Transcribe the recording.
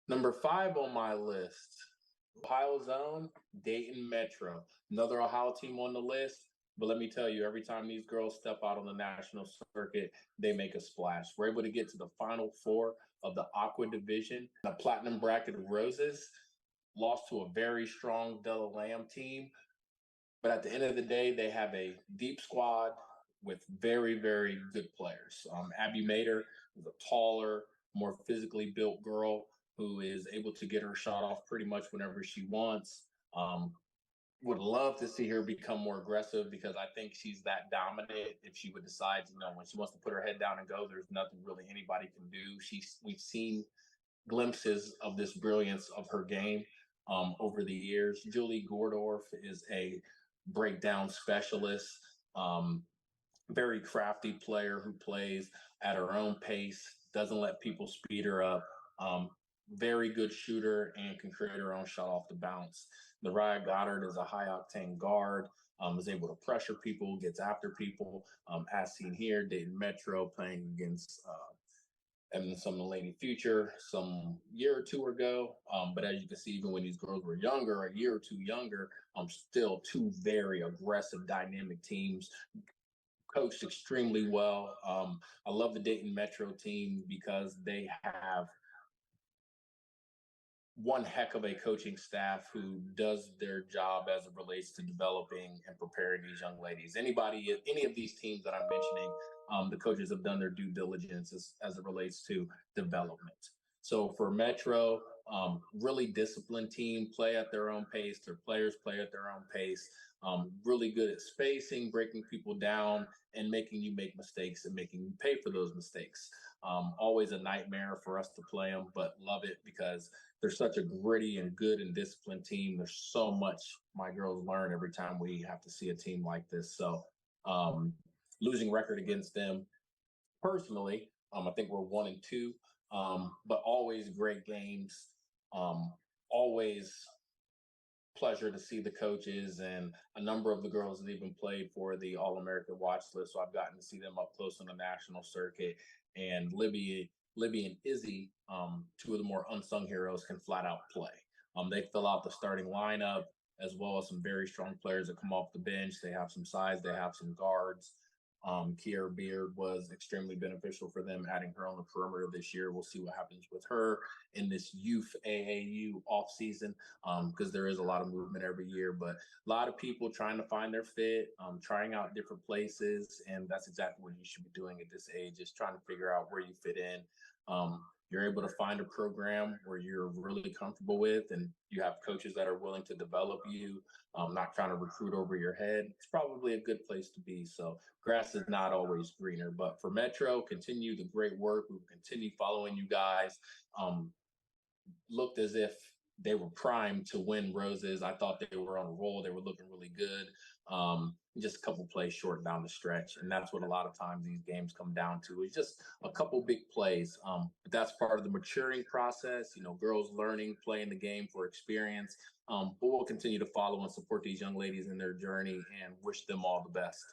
Number 5 on my list, Ohio Zone, Dayton Metro. Another Ohio team on the list. But let me tell you, every time these girls step out on the national circuit, they make a splash. We're able to get to the final four of the Aqua division, the platinum bracket of Roses. Lost to a very strong Della Lamb team. But at the end of the day, they have a deep squad with very, very good players. Abby Mater is a taller, more physically built girl who is able to get her shot off pretty much whenever she wants. Um, would love to see her become more aggressive because I think she's that dominant. If she would decide, when she wants to put her head down and go, there's nothing really anybody can do. We've seen glimpses of this brilliance of her game over the years. Julie Gordorf is a breakdown specialist, very crafty player who plays at her own pace, doesn't let people speed her up. Very good shooter and can create her own shot off the bounce. Mariah Goddard is a high octane guard, is able to pressure people, gets after people, as seen here. Dayton Metro playing against and some Lady Future some year or two ago. But as you can see, even when these girls were younger, a year or two younger, still two very aggressive, dynamic teams. Coached extremely well. I love the Dayton Metro team because they have one heck of a coaching staff who does their job as it relates to developing and preparing these young ladies. Any of these teams that I'm mentioning, the coaches have done their due diligence as it relates to development. So for Metro, really disciplined team, play at their own pace. Their players play at their own pace. Really good at spacing, breaking people down, and making you make mistakes and making you pay for those mistakes. Always a nightmare for us to play them, but love it because they're such a gritty and good and disciplined team. There's so much my girls learn every time we have to see a team like this. So losing record against them personally, I think we're 1-2, but always great games. Always pleasure to see the coaches, and a number of the girls that even played for the All-American Watchlist. So I've gotten to see them up close on the national circuit. And Libby and Izzy, two of the more unsung heroes, can flat out play. They fill out the starting lineup as well as some very strong players that come off the bench. They have some size, they have some guards. Kiera Beard was extremely beneficial for them, adding her on the perimeter this year. We'll see what happens with her in this youth AAU offseason because there is a lot of movement every year, but a lot of people trying to find their fit, trying out different places, and that's exactly what you should be doing at this age, is trying to figure out where you fit in. You're able to find a program where you're really comfortable with and you have coaches that are willing to develop you, not trying to recruit over your head. It's probably a good place to be. So grass is not always greener, but for Metro, continue the great work. We will continue following you guys. Looked as if they were primed to win Roses. I thought they were on a roll. They were looking really good. Just a couple plays short down the stretch. And that's what a lot of times these games come down to, is just a couple big plays. But that's part of the maturing process, girls learning, playing the game for experience. But we'll continue to follow and support these young ladies in their journey and wish them all the best.